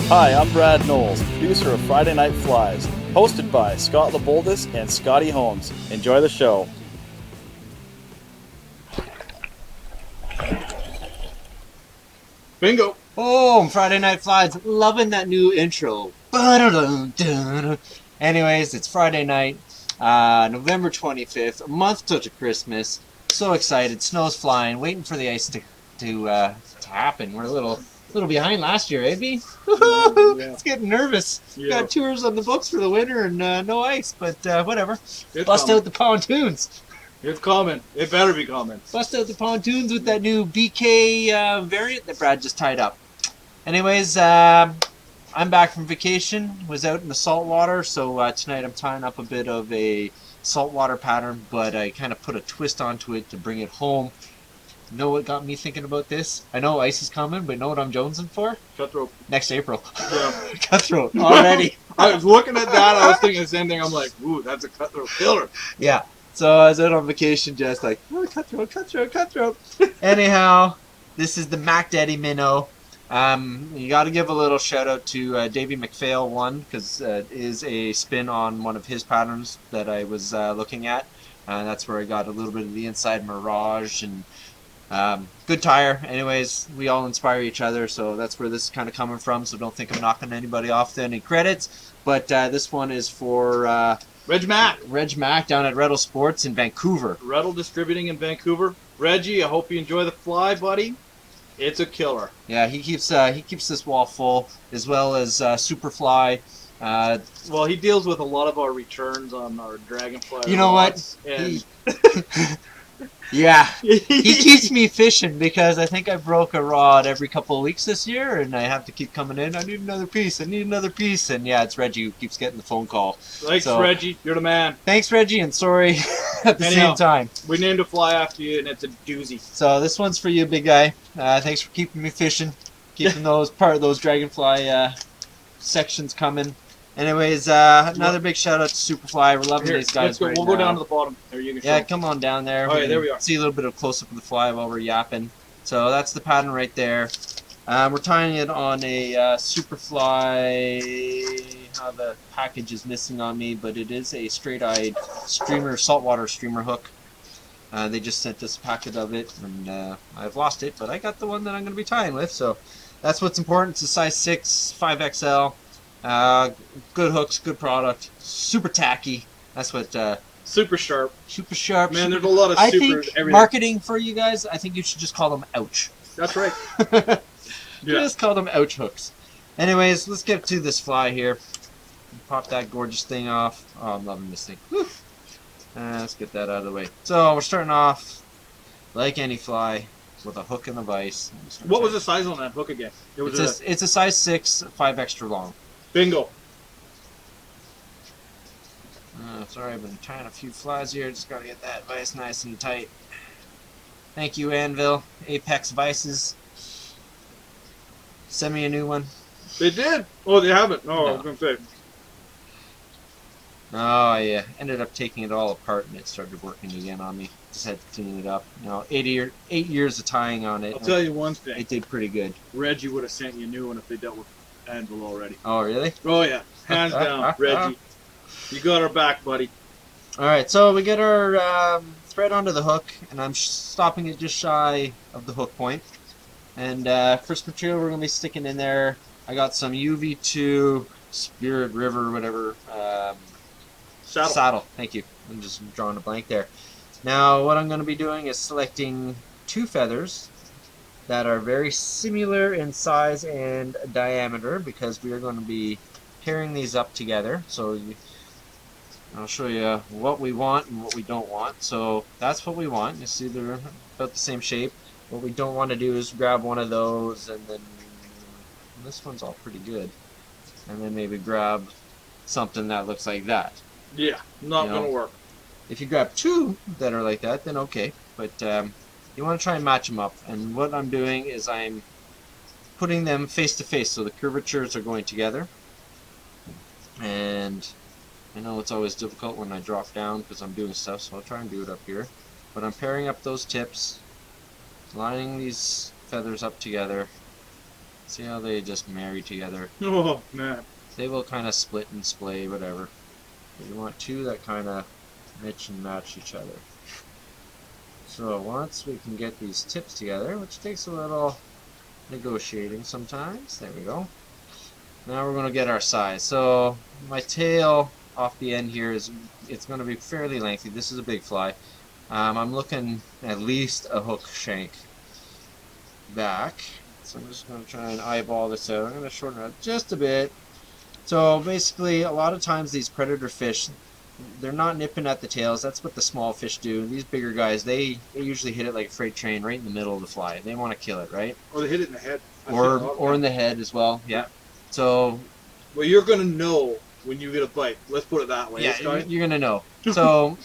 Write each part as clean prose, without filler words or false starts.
Hi, I'm Brad Knowles, producer of Friday Night Flies, hosted by Scott LeBoldis and Scotty Holmes. Enjoy the show. Bingo! Boom! Friday Night Flies. Loving that new intro. Anyways, it's Friday night, November 25th, a month till to Christmas. So excited. Snow's flying. Waiting for the ice to happen. We're a little behind last year, eh, B? It's getting nervous. Yeah. Got tours on the books for the winter and no ice, but whatever. It's Bust coming. out the pontoons. It's coming. It better be coming. Bust out the pontoons with that new BK variant that Brad just tied up. Anyways, I'm back from vacation. Was out in the saltwater, so tonight I'm tying up a bit of a saltwater pattern, but I kind of put a twist onto it to bring it home. You know what got me thinking about this? I know ice is coming, but you know what I'm jonesing for? Cutthroat. Next April. Yeah. Cutthroat already. I was looking at that. I was thinking the same thing. I'm like, ooh, that's a cutthroat killer. Yeah. So I was out on vacation just like, oh, cutthroat. Anyhow, this is the Mack Daddy Minnow. You got to give a little shout out to Davey McPhail one, because it is a spin on one of his patterns that I was looking at. That's where I got a little bit of the inside Mirage and good tire. Anyways, we all inspire each other, so that's where this is kind of coming from. So don't think I'm knocking anybody off to any credits. But this one is for Reg Mack. Reg Mack down at Rettle Sports in Vancouver. Rettle Distributing in Vancouver. Reggie, I hope you enjoy the fly, buddy. It's a killer. Yeah, he keeps this wall full, as well as Superfly. Well, he deals with a lot of our returns on our Dragonfly. You know what? rods, And Yeah, he keeps me fishing because I think I broke a rod every couple of weeks this year, and I have to keep coming in. I need another piece. And yeah, it's Reggie who keeps getting the phone call. Thanks, So- Reggie. You're the man. Thanks, Reggie, and sorry at the Anyhow. same time. We named a fly after you, and it's a doozy. So this one's for you, big guy. Thanks for keeping me fishing, keeping those Dragonfly sections coming. Anyways, another big shout out to Superfly. We're loving Here, these guys let's go. right We'll go now. down to the bottom. There you go. Yeah, come on down there. All right, there we are. See a little bit of close up of the fly while we're yapping. So that's the pattern right there. We're tying it on a Superfly. The package is missing on me, but it is a straight-eyed streamer, saltwater streamer hook. They just sent us a packet of it, and I've lost it, but I got the one that I'm going to be tying with. So that's what's important. It's a size 6, 5XL. Good hooks, good product, super tacky. That's what Super sharp. super sharp. Man, super- there's a lot of I supers. think Everything. marketing for you guys. I think you should just call them ouch. That's right. Yeah. Just call them ouch hooks. Anyways, let's get to this fly here. Pop that gorgeous thing off. Oh, I'm loving this thing. Whew. Let's get that out of the way. So we're starting off like any fly with a hook and a vise. What was the size on that hook again? It was It's a size 6, 5 extra long. bingo. Sorry, I've been tying a few flies here. Just gotta get that vise nice and tight. Thank you, Anvil. Apex Vices. Send me a new one. They did. Oh, they haven't. No, I No. was gonna say. Oh, I ended up taking it all apart and it started working again on me. Just had to clean it up. You know, 8 years of tying on it. I'll tell you one thing. It did pretty good. Reggie would have sent you a new one if they dealt with Anvil already. Oh, really? Oh yeah, hands down, Reggie. You got our back, buddy. Alright, so we get our thread onto the hook, and I'm stopping it just shy of the hook point. And first material we're going to be sticking in there, I got some UV2 Spirit River, whatever, Saddle. Thank you. I'm just drawing a blank there. Now, what I'm going to be doing is selecting 2 feathers that are very similar in size and diameter, because we are going to be pairing these up together. So I'll show you what we want and what we don't want. So that's what we want. You see they're about the same shape. What we don't want to do is grab one of those and then this one's all pretty good. And then maybe grab something that looks like that. Yeah, not You know. gonna work. If you grab 2 that are like that, then okay. But you want to try and match them up. And what I'm doing is I'm putting them face to face, so the curvatures are going together. And I know it's always difficult when I drop down because I'm doing stuff, so I'll try and do it up here. But I'm pairing up those tips, lining these feathers up together, See how they just marry together? Oh, man. They will kind of split and splay, whatever. But you want two that kind of match and match each other. So once we can get these tips together, which takes a little negotiating sometimes. There we go. Now we're going to get our size. So my tail off the end here it's going to be fairly lengthy. This is a big fly. I'm looking at least a hook shank back. So I'm just going to try and eyeball this out. I'm going to shorten it up just a bit. So basically, a lot of times these predator fish, they're not nipping at the tails. That's what the small fish do. These bigger guys, they usually hit it like a freight train right in the middle of the fly. They want to kill it, right? Or they hit it in the head. Or in the head as well. Yeah. So. Well, you're gonna know when you get a bite. Let's put it that way. Yeah, you're gonna know. So,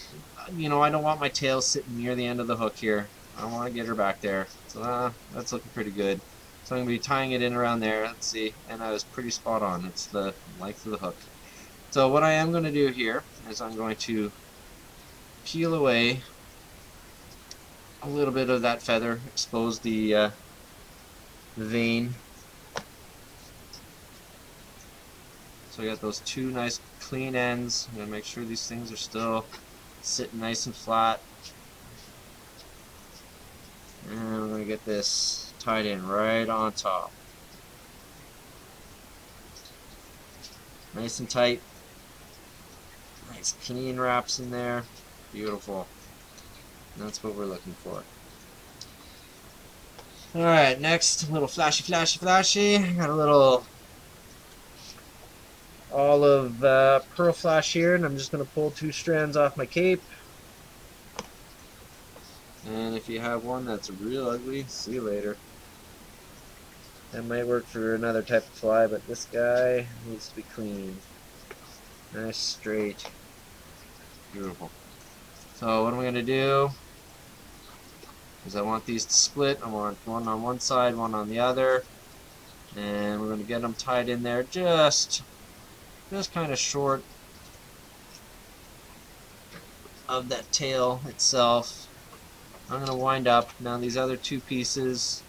you know, I don't want my tail sitting near the end of the hook here. I want to get her back there. So that's looking pretty good. So I'm going to be tying it in around there. Let's see. And I was pretty spot on. It's the length of the hook. So what I am going to do here is I'm going to peel away a little bit of that feather, expose the vein. So I got those two nice clean ends. I'm going to make sure these things are still sitting nice and flat. And we're going to get this tied in right on top. Nice and tight. Nice clean wraps in there. Beautiful. And that's what we're looking for. Alright, next, a little flashy. Got a little olive pearl flash here, and I'm just going to pull 2 strands off my cape. And if you have one that's real ugly, see you later. That might work for another type of fly, but this guy needs to be clean. Nice, straight. Beautiful. So what I'm going to do is I want these to split. I want one on one side, one on the other. And we're going to get them tied in there just kind of short of that tail itself. I'm going to wind up. Now these other 2 pieces,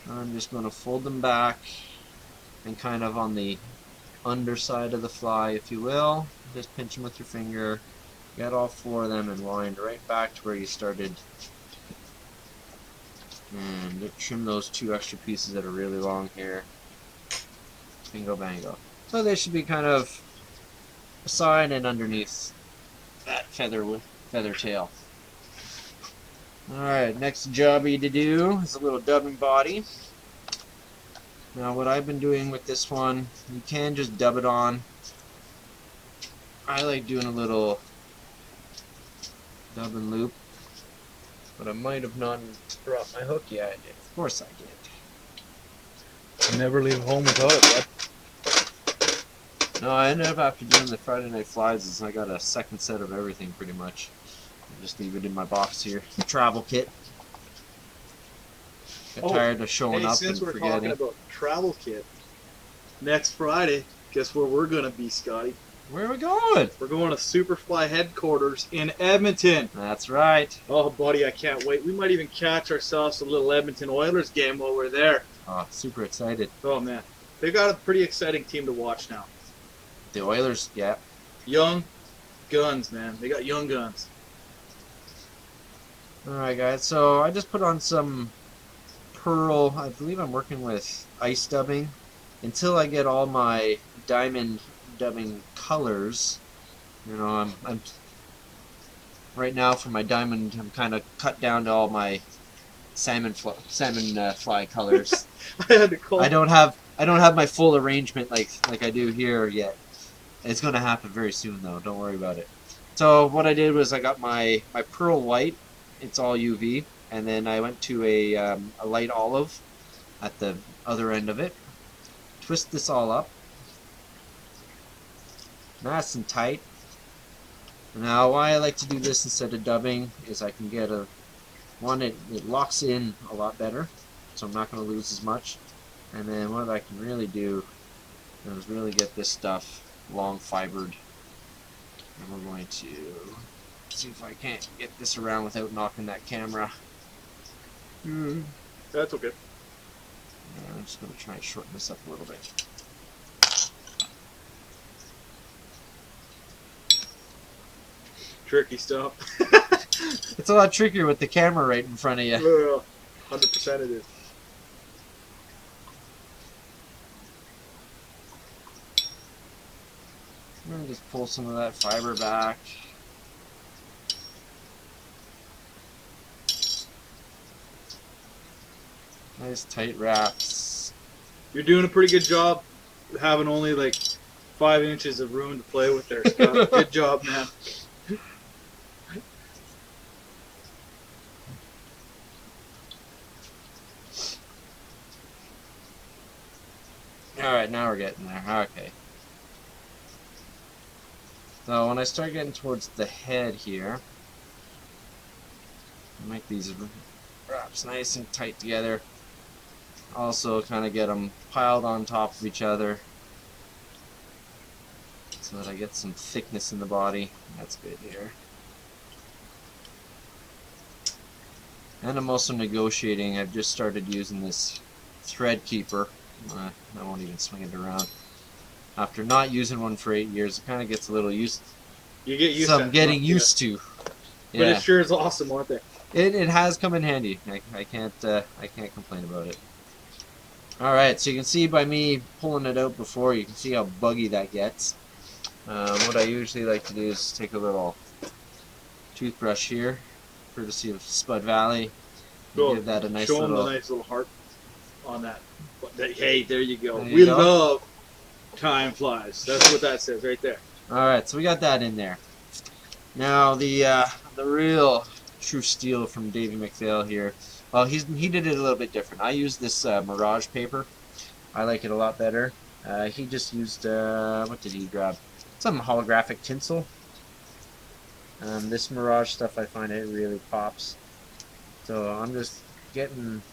I'm just going to fold them back and kind of on the underside of the fly, if you will. Just pinch them with your finger. Get all 4 of them and wind right back to where you started. And trim those 2 extra pieces that are really long here. Bingo bango. So they should be kind of beside and underneath that feather tail. Alright, next jobby to do is a little dubbing body. Now what I've been doing with this one, you can just dub it on. I like doing a little dub and loop, but I might have not brought my hook yet. Of course I did. Never leave home without it, bud. No, I ended up after doing the Friday Night Flies is I got a second set of everything pretty much. I just leave it in my box here. Travel kit. Got tired of showing up since and we're forgetting. talking about travel kit, next Friday, guess where we're going to be, Scotty? Where are we going? We're going to Superfly headquarters in Edmonton. That's right. Oh, buddy, I can't wait. We might even catch ourselves a little Edmonton Oilers game while we're there. Oh, super excited. Oh, man. They've got a pretty exciting team to watch now. The Oilers, yeah. Young guns, man. They got young guns. Alright guys, so I just put on some pearl. I believe I'm working with ice dubbing until I get all my diamond dubbing colors. You know, I'm right now for my diamond, I'm kind of cut down to all my salmon fly colors. I had to call. I don't have my full arrangement like I do here yet. It's going to happen very soon though. Don't worry about it. So what I did was I got my pearl white. It's all UV, and then I went to a light olive at the other end of it. Twist this all up, nice and tight. Now, why I like to do this instead of dubbing is I can get it locks in a lot better, so I'm not going to lose as much. And then what I can really do is really get this stuff long fibered. And we're going to see if I can't get this around without knocking that camera. That's okay. I'm just going to try and shorten this up a little bit. Tricky stuff. It's a lot trickier with the camera right in front of you. 100% it is. I'm going to just pull some of that fiber back. Nice tight wraps. You're doing a pretty good job having only like 5 inches of room to play with there, Scott. Good job, man. Alright, now we're getting there. Okay. So when I start getting towards the head here, make these wraps nice and tight together. Also kind of get them piled on top of each other so that I get some thickness in the body. That's good here. And I'm also negotiating. I've just started using this thread keeper. I won't even swing it around. After not using one for 8 years, it kind of gets a little used. You get used So to I'm it, getting yeah. used to. But it sure is awesome, aren't they? It has come in handy. I can't complain about it. All right, so you can see by me pulling it out before, you can see how buggy that gets. What I usually like to do is take a little toothbrush here, courtesy of Spud Valley. Cool. Give that a nice Show them little. the nice little heart on that. Hey, there you go. There you We go. love time flies. That's what that says right there. All right, so we got that in there. Now the real true steal from Davey McPhail here. Well, he did it a little bit different. I used this Mirage paper. I like it a lot better. He just used what did he grab? Some holographic tinsel. This Mirage stuff, I find it really pops. So I'm just getting.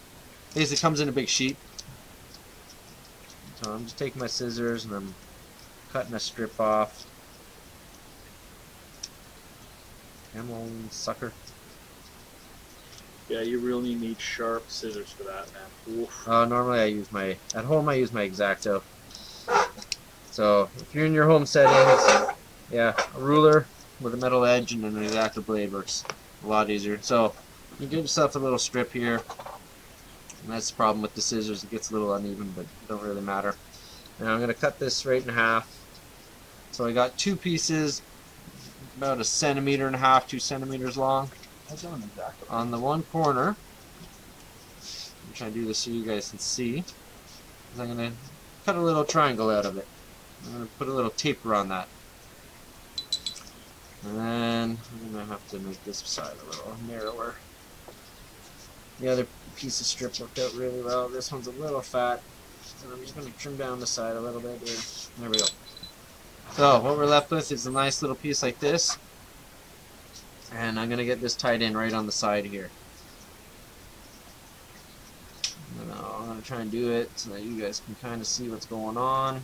Basically, it comes in a big sheet. So I'm just taking my scissors and I'm cutting a strip off. Come on, sucker. Yeah, you really need sharp scissors for that, man. Oof. Normally I use at home I use my X-Acto. So if you're in your home settings, yeah, a ruler with a metal edge and an X-Acto blade works a lot easier. So you give yourself a little strip here. And that's the problem with the scissors, it gets a little uneven, but it don't really matter. Now I'm going to cut this right in half. So I got 2 pieces, about 1.5 centimeters, 2 centimeters long. On the one corner, I'm trying to do this so you guys can see. I'm going to cut a little triangle out of it. I'm going to put a little taper on that. And then I'm going to have to make this side a little narrower. The other piece of strip worked out really well. This one's a little fat, so I'm just going to trim down the side a little bit here. There we go. So what we're left with is a nice little piece like this. And I'm going to get this tied in right on the side here. I'm going to try and do it so that you guys can kind of see what's going on.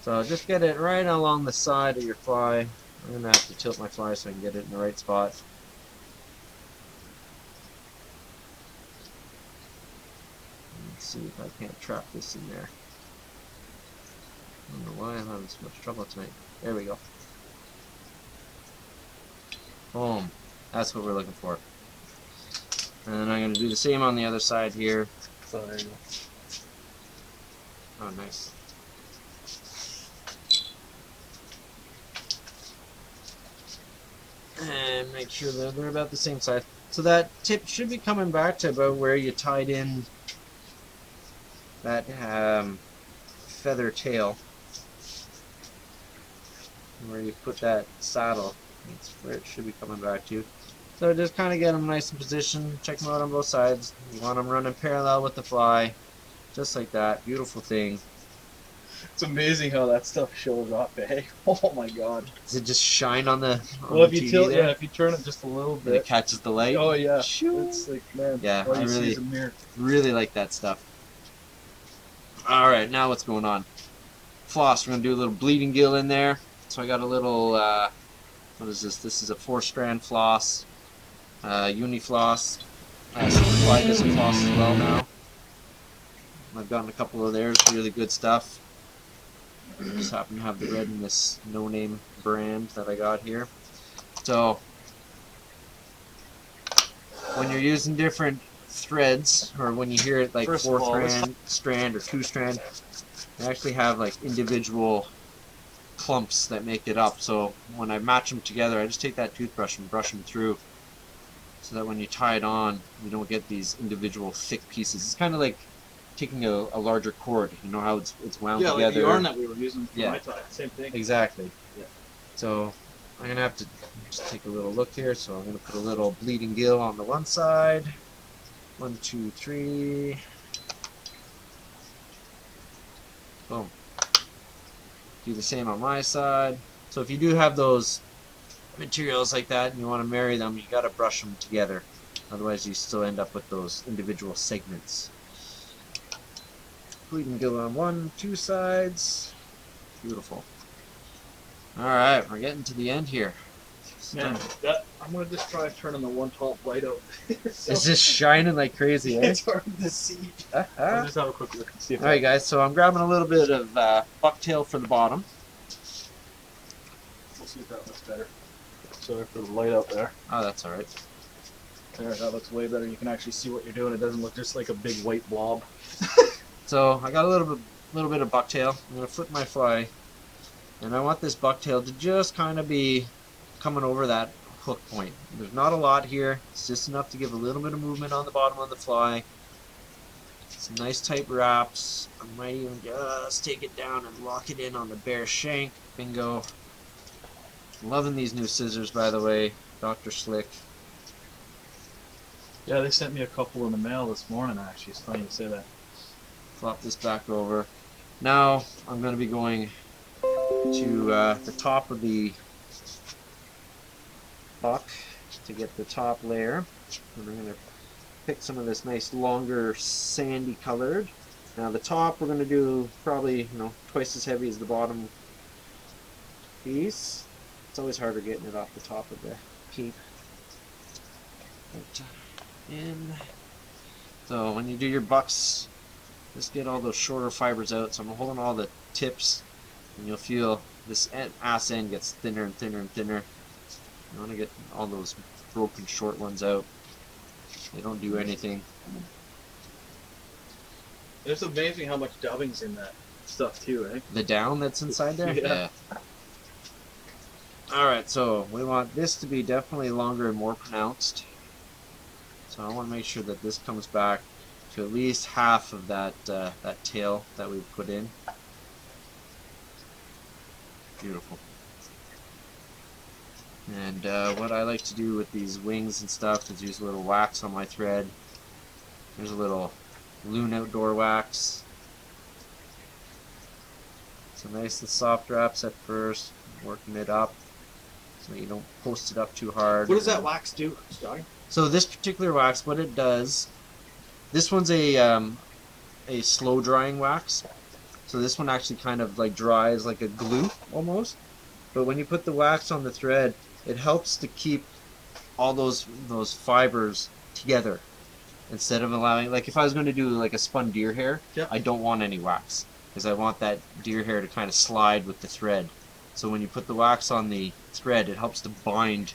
So just get it right along the side of your fly. I'm going to have to tilt my fly so I can get it in the right spot. Let's see if I can't trap this in there. I don't know why I'm having so much trouble tonight. There we go. Boom. That's what we're looking for. And then I'm going to do the same on the other side here. So there you go. Oh, nice. And make sure that they're about the same size. So that tip should be coming back to about where you tied in that feather tail. Where you put that saddle. That's where it should be coming back to. So just kind of get them nice in position. Check them out on both sides. You want them running parallel with the fly. Just like that. Beautiful thing. It's amazing how that stuff shows up, eh? Oh my god. Does it just shine on the Well, if the you TV tilt, there? yeah, if you turn it just a little And it bit. catches the light? Oh yeah. Shoo. It's like, man. Yeah, all I you see really- is a mirror. Really like that stuff. Alright, now what's going on? Floss. We're going to do a little bleeding gill in there. So I got a little, what is this? This is a 4-strand floss. Uni floss. Fly this floss as well now. I've gotten a couple of theirs, really good stuff. Just happen to have the red in this no-name brand that I got here. So when you're using different threads, or when you hear it like First of all, 4-strand or 2-strand, they actually have like individual clumps that make it up. So when I match them together, I just take that toothbrush and brush them through, so that when you tie it on, you don't get these individual thick pieces. It's kind of like taking a larger cord. You know how it's wound together. Yeah, like the yarn that we were using for Yeah. my tie. Same thing. Exactly. Yeah. So I'm gonna have to just take a little look here. So I'm gonna put a little bleeding gill on the one side. 1, 2, 3. Boom. Do the same on my side. So if you do have those materials like that and you want to marry them, you gotta brush them together. Otherwise you still end up with those individual segments. Bleeding gill on 1, 2 sides. Beautiful. Alright, we're getting to the end here. Man, I'm gonna just try turning the one top light out. So It's just shining like crazy, eh? it's hard to see. I'll just have a quick look and see if Alright guys, so I'm grabbing a little bit of bucktail for the bottom. We'll see if that looks better. Sorry for the light out there. Oh, that's alright. There, that looks way better. You can actually see what you're doing. It doesn't look just like a big white blob. So I got a little bit of bucktail. I'm gonna flip my fly, and I want this bucktail to just kind of be coming over that hook point. There's not a lot here. It's just enough to give a little bit of movement on the bottom of the fly. Some nice tight wraps. I might even just take it down and lock it in on the bare shank. Bingo. Loving these new scissors, by the way. Dr. Slick. Yeah, they sent me a couple in the mail this morning, actually. It's funny you say that. Flop this back over. Now I'm going to be going to the top of the buck to get the top layer. And I'm going to pick some of this nice longer sandy colored. Now the top we're going to do probably twice as heavy as the bottom piece. It's always harder getting it off the top of the peep. In. So when you do your bucks, just get all those shorter fibers out. So I'm holding all the tips, and you'll feel this ass end gets thinner and thinner and thinner. You want to get all those broken short ones out. They don't do anything. It's amazing how much dubbing's in that stuff too, eh? The down that's inside there? Yeah. Alright, so we want this to be definitely longer and more pronounced. So I want to make sure that this comes back to at least half of that that tail that we put in. Beautiful. And what I like to do with these wings and stuff is use a little wax on my thread. There's a little Loon Outdoor wax. So nice and soft wraps at first, working it up so you don't post it up too hard. What does that wax do, Scotty? So this particular wax, what it does, this one's a slow drying wax. So this one actually kind of like dries like a glue almost. But when you put the wax on the thread, it helps to keep all those fibers together. Instead of allowing, like if I was going to do like a spun deer hair, Yep. I don't want any wax because I want that deer hair to kind of slide with the thread. So when you put the wax on the thread, it helps to bind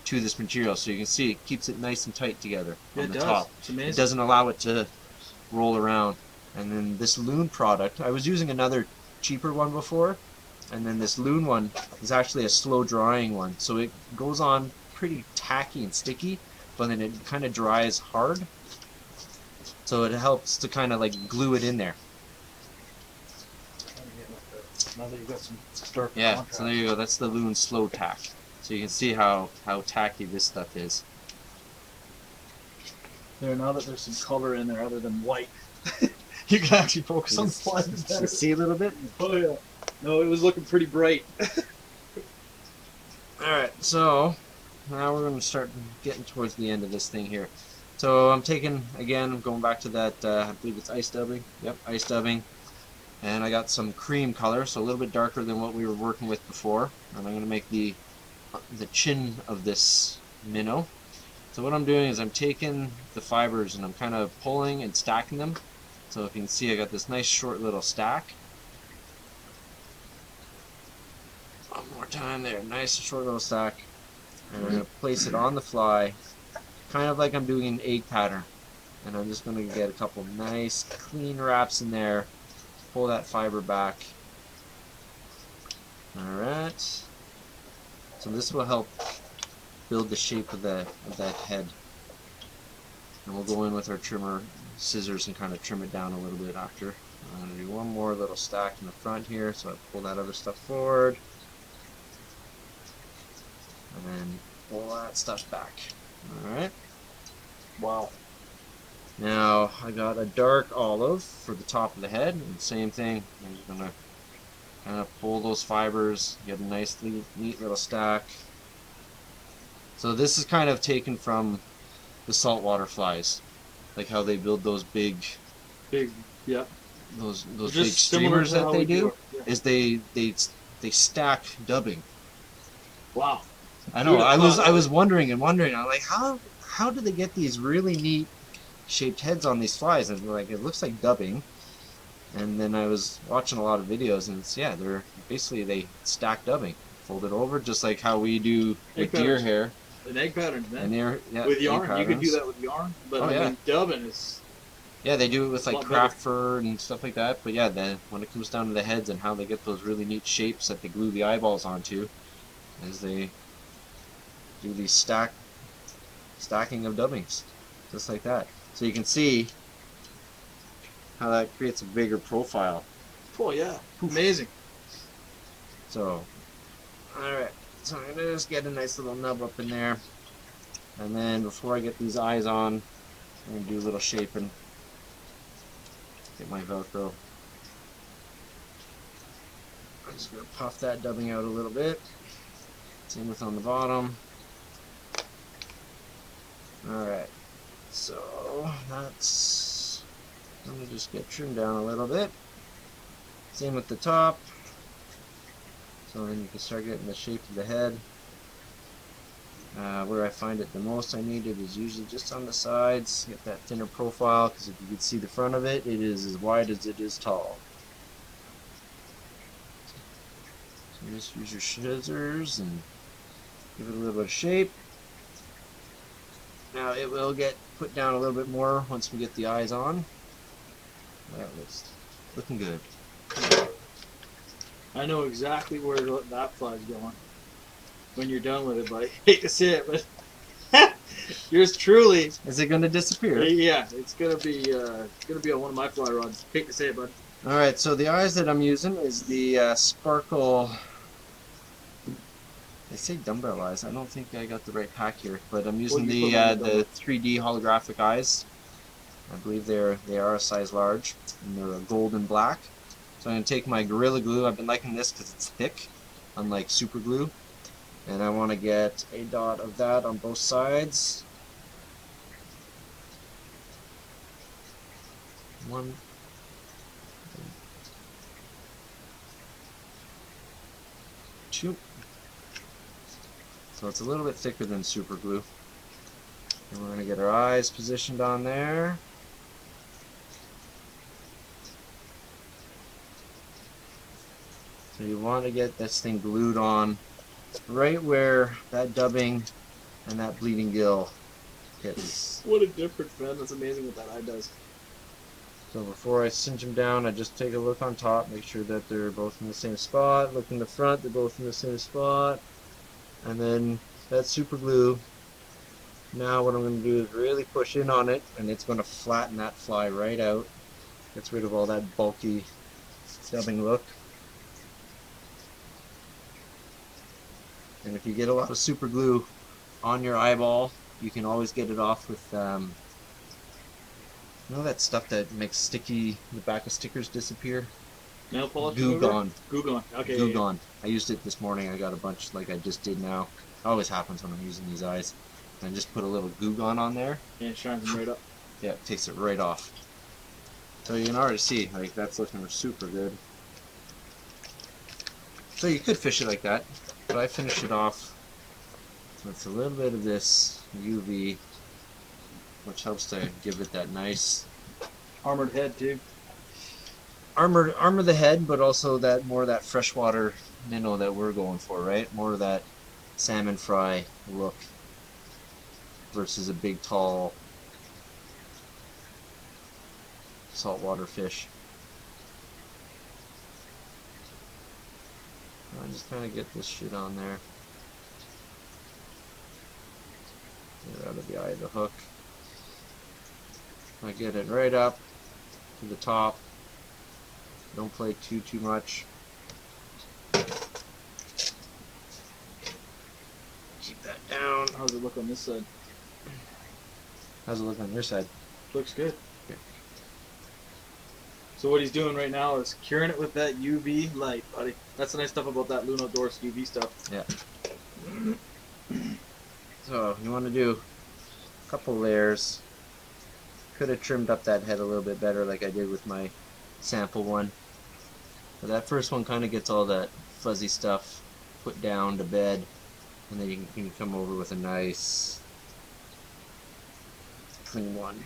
to this material. So you can see it keeps it nice and tight together on the top. It's amazing. It doesn't allow it to roll around. And then this Loon product, I was using another cheaper one before, and then this Loon one is actually a slow drying one. So it goes on pretty tacky and sticky, but then it kind of dries hard. So it helps to kind of like glue it in there. Now that you've got some stark Yeah, contrast. so there you go. That's the Loon Slow Tack. So you can see how tacky this stuff is. There, now that there's some color in there other than white, you can actually focus on the flies You better. see a little bit? Oh yeah. No, it was looking pretty bright. Alright, so now we're going to start getting towards the end of this thing here. So I'm taking, again, I'm going back to that, I believe it's ice dubbing. Yep, ice dubbing. And I got some cream color, so a little bit darker than what we were working with before. And I'm going to make the chin of this minnow. So what I'm doing is I'm taking the fibers and I'm kind of pulling and stacking them So if you can see, I got this nice short little stack. One more time there, nice short little stack. And I'm going to place it on the fly, kind of like I'm doing an egg pattern. And I'm just going to get a couple nice clean wraps in there, pull that fiber back. Alright. So this will help build the shape of that head. And we'll go in with our trimmer scissors and kind of trim it down a little bit after. I'm going to do one more little stack in the front here, so I pull that other stuff forward. And then pull that stuff back. Alright. Wow. Now I got a dark olive for the top of the head, and same thing. I'm just gonna kind of pull those fibers, get a nice neat little stack. So this is kind of taken from the saltwater flies, like how they build those big, yeah, those just big similar streamers to that how they we do. it. Yeah. Is they stack dubbing. Wow. I know. I Beautiful. was wondering. I'm like, how do they get these really neat shaped heads on these flies? And like, it looks like dubbing. And then I was watching a lot of videos, and it's, yeah, they're basically, they stack dubbing, fold it over just like how we do with deer hair. An egg pattern, man. Yeah, with yarn, you could do that with yarn. But Oh, I yeah. mean, dubbing is. Yeah, they do it with like lot craft fur and stuff like that. But yeah, then when it comes down to the heads and how they get those really neat shapes that they glue the eyeballs onto, is they do these stacking of dubbings, just like that. So you can see how that creates a bigger profile. Oh yeah, amazing. So, alright, so I'm gonna just get a nice little nub up in there, and then before I get these eyes on, I'm gonna do a little shaping. Get my Velcro. I'm just gonna puff that dubbing out a little bit. Same with on the bottom. Alright, so that's, let me just get trimmed down a little bit. Same with the top. So then you can start getting the shape of the head. Where I find it the most I need it is usually just on the sides. Get that thinner profile, because if you can see the front of it, it is as wide as it is tall. So just use your scissors and give it a little bit of shape. Now it will get put down a little bit more once we get the eyes on. That looks looking good. I know exactly where that fly's going when you're done with it, but I hate to say it, but yours truly. Is it going to disappear? Yeah, it's gonna be on one of my fly rods. Hate to say it, bud. All right, so the eyes that I'm using is the Sparkle. They say dumbbell eyes. I don't think I got the right pack here, but I'm using the 3D holographic eyes. I believe they are a size large, and they're a gold and black. So I'm going to take my Gorilla Glue. I've been liking this because it's thick, unlike super glue. And I want to get a dot of that on both sides. One. Two. So it's a little bit thicker than super glue. And we're going to get our eyes positioned on there. So you want to get this thing glued on right where that dubbing and that bleeding gill hits. What a difference, man. That's amazing what that eye does. So before I cinch them down, I just take a look on top, make sure that they're both in the same spot. Look in the front, they're both in the same spot. And then that super glue, now what I'm going to do is really push in on it, and it's going to flatten that fly right out. Gets rid of all that bulky dubbing look. And if you get a lot of super glue on your eyeball, you can always get it off with, you know that stuff that makes the back of stickers disappear? Nail polish? Goo Gone. Goo Gone. Okay. Goo Gone. I used it this morning. I got a bunch like I just did now. It always happens when I'm using these eyes. And I just put a little Goo Gone on there. And it shines them right up. Yeah, it takes it right off. So you can already see, like, that's looking super good. So you could fish it like that, but I finished it off with a little bit of this UV, which helps to give it that nice Armored head too. Armor the head, but also that more of that freshwater minnow that we're going for, right? More of that salmon fry look versus a big tall saltwater fish. I just kind of get this shit on there. Get it out of the eye of the hook. I get it right up to the top. Don't play too much. Keep that down. How's it look on this side? How's it look on your side? Looks good. Okay. So what he's doing right now is curing it with that UV light, buddy. That's the nice stuff about that Luno Dorse UV stuff. Yeah. So you want to do a couple layers. Could have trimmed up that head a little bit better like I did with my sample one. But that first one kind of gets all that fuzzy stuff put down to bed, and then you can come over with a nice clean one.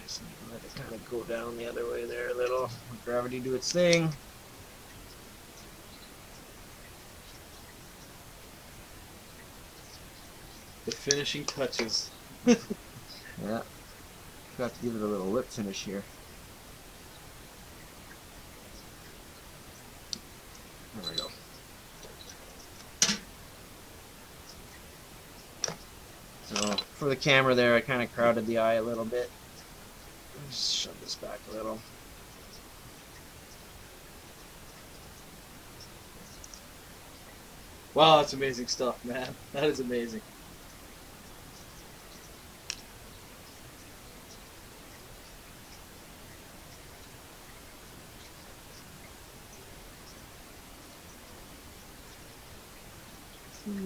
Just let it kind of go down the other way there a little. Let gravity do its thing. The finishing touches. Yeah. Got to give it a little lip finish here. There we go. So for the camera there, I kind of crowded the eye a little bit. Just shove this back a little. Wow, that's amazing stuff, man. That is amazing.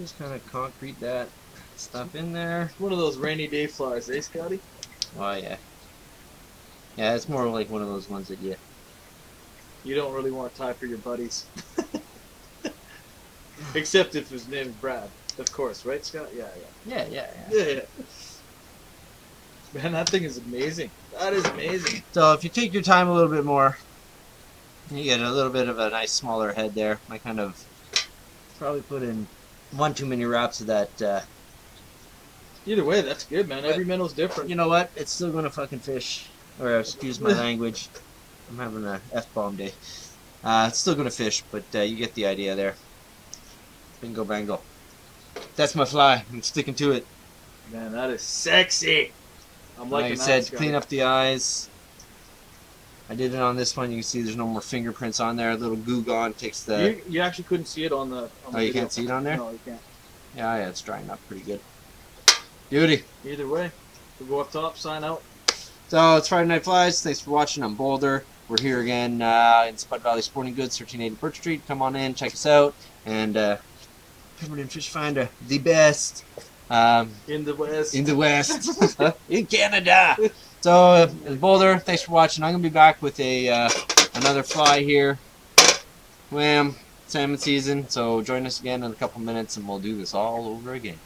Just kind of concrete that stuff in there. One of those rainy day flies, eh, Scotty? Oh yeah. Yeah, it's more like one of those ones that You don't really want to tie for your buddies. Except if his name's Brad, of course, right, Scott? Yeah. Yeah. Man, that thing is amazing. That is amazing. So if you take your time a little bit more, you get a little bit of a nice smaller head there. I kind of probably put in one too many wraps of that. Either way, that's good, man. Every minnow's different. You know what? It's still gonna fucking fish. Or excuse my language. I'm having a F-bomb day. It's still gonna fish, but you get the idea there. Bingo bango. That's my fly. I'm sticking to it. Man, that is sexy. I'm Like I liking said, that, Scotty. clean up the eyes. I did it on this one. You can see there's no more fingerprints on there. A little goo gone takes the... You actually couldn't see it on the Oh, you video. can't see it on there? No, you can't. Yeah, it's drying up pretty good. Beauty. Either way, we'll go up top, sign out. So it's Friday Night Flies. Thanks for watching. I'm Boulder. We're here again in Spud Valley Sporting Goods, 1380 Birch Street. Come on in, check us out. And Pemberton Fish Finder, the best. In the west. In the West. In Canada. So it's Boulder. Thanks for watching. I'm going to be back with another fly here. Wham. Salmon season. So join us again in a couple minutes and we'll do this all over again.